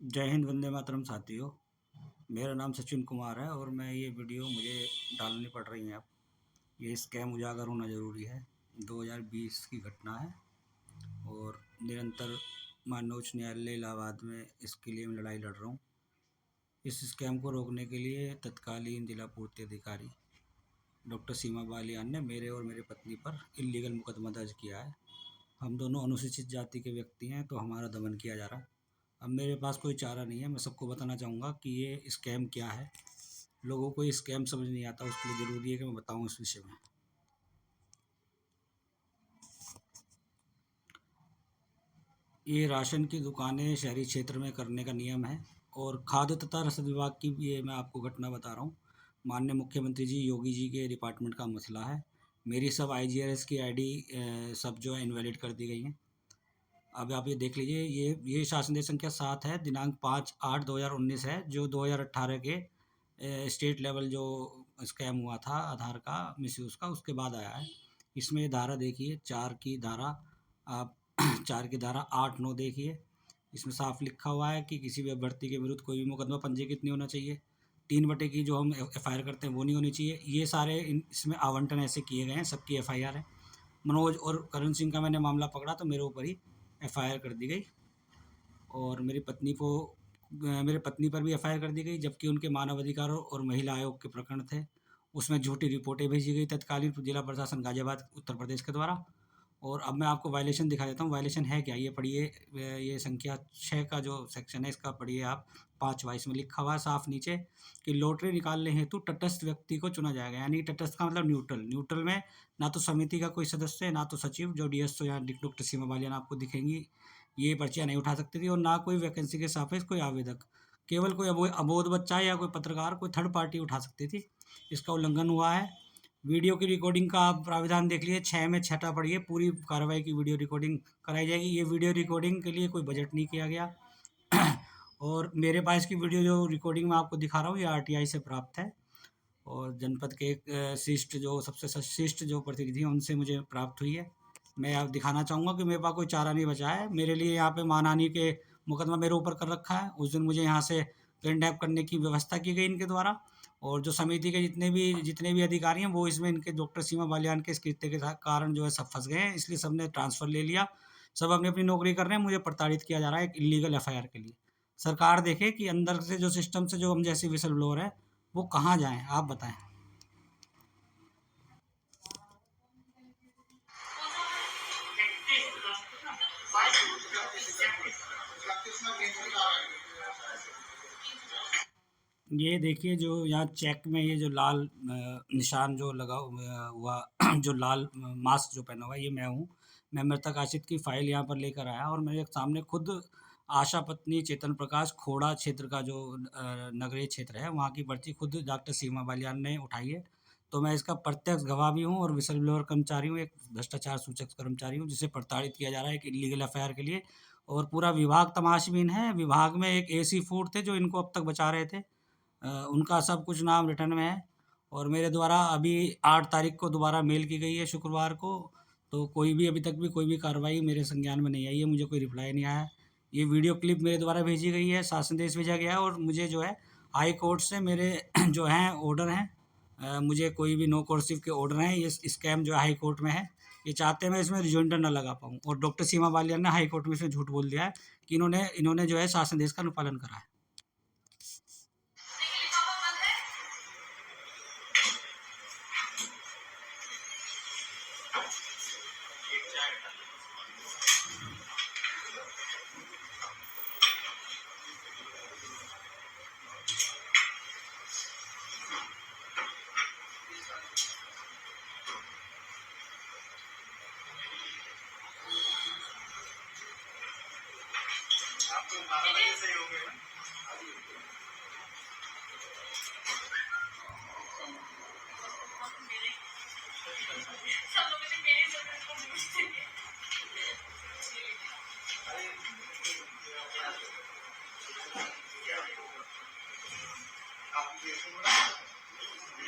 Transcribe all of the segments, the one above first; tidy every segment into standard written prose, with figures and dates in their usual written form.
जय हिंद, वंदे मातरम साथियों। मेरा नाम सचिन कुमार है और मैं ये वीडियो मुझे डालनी पड़ रही है अब। ये स्कैम उजागर होना ज़रूरी है। 2020 की घटना है और निरंतर माननीय उच्च न्यायालय इलाहाबाद में इसके लिए मैं लड़ाई लड़ रहा हूँ। इस स्कैम को रोकने के लिए तत्कालीन जिला पूर्ति अधिकारी डॉक्टर सीमा बालियान ने मेरे और मेरे पत्नी पर इल्लीगल मुकदमा दर्ज किया है। हम दोनों अनुसूचित जाति के व्यक्ति हैं, तो हमारा दमन किया जा रहा है। अब मेरे पास कोई चारा नहीं है। मैं सबको बताना चाहूँगा कि ये स्कैम क्या है। लोगों को ये स्कैम समझ नहीं आता, उसके लिए ज़रूरी है कि मैं बताऊँ इस विषय में। ये राशन की दुकानें शहरी क्षेत्र में करने का नियम है और खाद्य तथा रसद विभाग की ये मैं आपको घटना बता रहा हूँ। माननीय मुख्यमंत्री जी योगी जी के डिपार्टमेंट का मसला है। मेरी सब IGRS की ID सब जो है इनवैलिड कर दी गई हैं। अब आप ये देख लीजिए, ये शासन देश संख्या 7 है, दिनांक 5/8/2019 है, जो 2018 के स्टेट लेवल जो स्कैम हुआ था आधार का मिसयूज़ का, उसके बाद आया है। इसमें ये धारा देखिए, 4 की धारा, आप 4 की धारा 8-9 देखिए। इसमें साफ लिखा हुआ है कि किसी भी अभ्यर्थी के विरुद्ध कोई भी मुकदमा पंजीकृत नहीं होना चाहिए। 3 की जो हम FIR करते हैं वो नहीं होनी चाहिए। ये सारे इसमें आवंटन ऐसे किए गए हैं, सबकी FIR है। मनोज और करण सिंह का मैंने मामला पकड़ा तो मेरे ऊपर ही FIR कर दी गई और मेरे पत्नी पर भी FIR कर दी गई, जबकि उनके मानव अधिकार और महिला आयोग के प्रकरण थे। उसमें झूठी रिपोर्टें भेजी गई तत्कालीन जिला प्रशासन गाजियाबाद उत्तर प्रदेश के द्वारा। और अब मैं आपको वायलेशन दिखा देता हूँ। वायलेशन है क्या, ये पढ़िए। ये संख्या 6 का जो सेक्शन है इसका पढ़िए आप। 5 इसमें लिखा हुआ है साफ नीचे कि लॉटरी निकालने हेतु तटस्थ व्यक्ति को चुना जाएगा। यानी तटस्थ का मतलब न्यूट्रल। न्यूट्रल में ना तो समिति का कोई सदस्य है, ना तो सचिव, जो DSO या डॉक्टर सीमा बालियान आपको दिखेंगी, ये पर्चियाँ नहीं उठा सकती थी, और ना कोई वैकेंसी के सापेक्ष कोई आवेदक। केवल कोई अबोध बच्चा या कोई पत्रकार, कोई थर्ड पार्टी उठा सकती थी। इसका उल्लंघन हुआ है। वीडियो की रिकॉर्डिंग का आप प्राविधान देख लीजिए, 6 में 6 पढ़िए। पूरी कार्रवाई की वीडियो रिकॉर्डिंग कराई जाएगी। ये वीडियो रिकॉर्डिंग के लिए कोई बजट नहीं किया गया। और मेरे पास की वीडियो जो रिकॉर्डिंग मैं आपको दिखा रहा हूँ, ये RTI से प्राप्त है और जनपद के एक शिष्ट जो सबसे शिष्ट जो प्रतिनिधि हैं उनसे मुझे प्राप्त हुई है। मैं आप दिखाना चाहूँगा कि मेरे पास कोई चारा नहीं बचा है। मेरे लिए यहाँ पे मानहानि के मुकदमा मेरे ऊपर कर रखा है। उस दिन मुझे यहाँ से किडनैप करने की व्यवस्था की गई इनके द्वारा, और जो समिति के जितने भी अधिकारी हैं वो इसमें इनके डॉक्टर सीमा बालियान के इस कृत्य के कारण जो है सब फंस गए हैं, इसलिए सबने ट्रांसफ़र ले लिया। सब अपनी अपनी नौकरी कर रहे हैं। मुझे प्रताड़ित किया जा रहा है एक इलीगल FIR के लिए। सरकार देखे कि अंदर से जो सिस्टम से जो हम जैसे विसल ब्लोअर है वो कहाँ जाएँ, आप बताएँ। ये देखिए, जो यहाँ चेक में ये जो लाल निशान जो लगा हुआ जो लाल मास्क जो पहना हुआ है, ये मैं हूँ। मैं मृतक आशित की फ़ाइल यहाँ पर लेकर आया और मेरे सामने खुद आशा पत्नी चेतन प्रकाश खोड़ा क्षेत्र का जो नगरीय क्षेत्र है, वहाँ की पर्ची खुद डॉक्टर सीमा बालियान ने उठाई है। तो मैं इसका प्रत्यक्ष गवाह भी हूँ और व्हिसल ब्लोअर कर्मचारी हूँ, एक भ्रष्टाचार सूचक कर्मचारी हूँ, जिसे प्रताड़ित किया जा रहा है एक इल्लीगल FIR के लिए। और पूरा विभाग तमाशबीन है। विभाग में एक AC फूड थे जो इनको अब तक बचा रहे थे। उनका सब कुछ नाम रिटर्न में है। और मेरे द्वारा अभी 8 तारीख को दोबारा मेल की गई है, शुक्रवार को। तो कोई भी अभी तक भी कोई भी कार्रवाई मेरे संज्ञान में नहीं आई है, मुझे कोई रिप्लाई नहीं आया है। ये वीडियो क्लिप मेरे द्वारा भेजी गई है, शासन देश भेजा गया है, और मुझे जो है हाई कोर्ट से मेरे जो हैं ऑर्डर हैं। मुझे कोई भी नो कोर्सिव के ऑर्डर हैं। ये स्कैम जो है हाई कोर्ट में है। ये चाहते हैं मैं इसमें रिजॉइंडर ना लगा पाऊँ, और डॉक्टर सीमा बालियान ने हाई कोर्ट में इसमें झूठ बोल दिया है कि इन्होंने जो है शासन देश का अनुपालन करा है।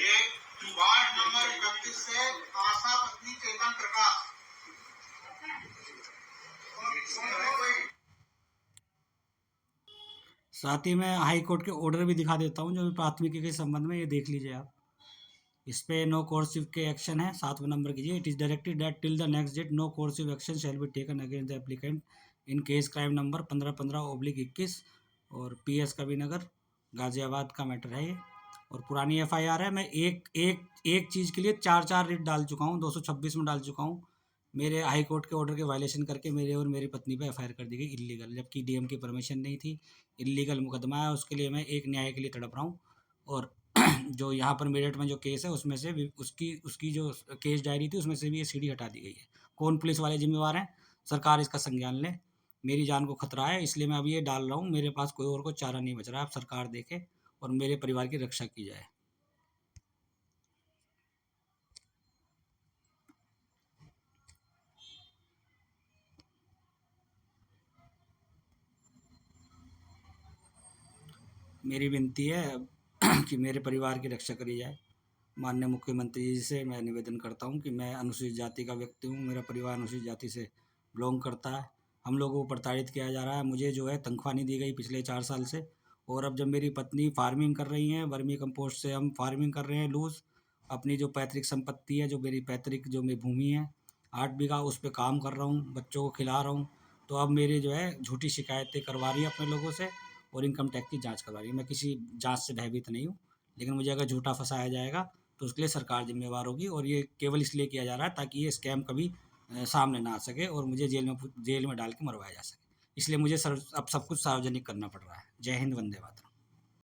ये वार्ड नंबर 31 से आशा पत्नी चेतन प्रकाश। साथ ही मैं हाई कोर्ट के ऑर्डर भी दिखा देता हूँ जो प्राथमिकी के संबंध में, ये देख लीजिए आप। इस पे नो कोर्सिव के एक्शन है, 7वां नंबर कीजिए। It is directed that till the next date no coercive action shall be taken against the applicant in case crime number 1515/21 और PS कबीरनगर गाजियाबाद का मैटर है ये। और पुरानी FIR है। मैं एक एक एक चीज़ के लिए 4 रिट डाल चुका हूँ, 226 में डाल चुका हूँ। मेरे हाई कोर्ट के ऑर्डर के वायलेशन करके मेरे और मेरी पत्नी पे FIR कर दी गई इल्लीगल, जबकि DM की परमिशन नहीं थी। इल्लीगल मुकदमा है, उसके लिए मैं एक न्याय के लिए तड़प रहा हूँ। और जो यहाँ पर मेरठ में जो केस है उसमें से भी उसकी उसकी जो केस डायरी थी उसमें से भी ये सीडी हटा दी गई है। कौन पुलिस वाले जिम्मेवार हैं? सरकार इसका संज्ञान ले। मेरी जान को खतरा है, इसलिए मैं अभी ये डाल रहा हूँ। मेरे पास कोई और को चारा नहीं बच रहा है। अब सरकार देखे और मेरे परिवार की रक्षा की जाए। मेरी विनती है कि मेरे परिवार की रक्षा करी जाए। माननीय मुख्यमंत्री जी से मैं निवेदन करता हूँ कि मैं अनुसूचित जाति का व्यक्ति हूँ, मेरा परिवार अनुसूचित जाति से बिलोंग करता है। हम लोगों को प्रताड़ित किया जा रहा है। मुझे जो है तनख्वाह नहीं दी गई पिछले 4 साल से। और अब जब मेरी पत्नी फार्मिंग कर रही हैं, वर्मी कंपोस्ट से हम फार्मिंग कर रहे हैं लूज़। अपनी जो पैतृक संपत्ति है, जो मेरी पैतृक जो मेरी भूमि है 8 बीघा, उस पे काम कर रहा हूँ, बच्चों को खिला रहा हूँ। तो अब मेरे जो है झूठी शिकायतें करवा रही है अपने लोगों से और इनकम टैक्स की जाँच करवा रही है। मैं किसी जाँच से भयभीत नहीं हूँ, लेकिन मुझे अगर झूठा फँसाया जाएगा तो उसके लिए सरकार जिम्मेवार होगी। और ये केवल इसलिए किया जा रहा है ताकि ये स्कैम कभी सामने ना आ सके और मुझे जेल में डाल के मरवाया जा सके। इसलिए मुझे अब सब कुछ सार्वजनिक करना पड़ रहा है। जय हिंद, वंदे मातरम।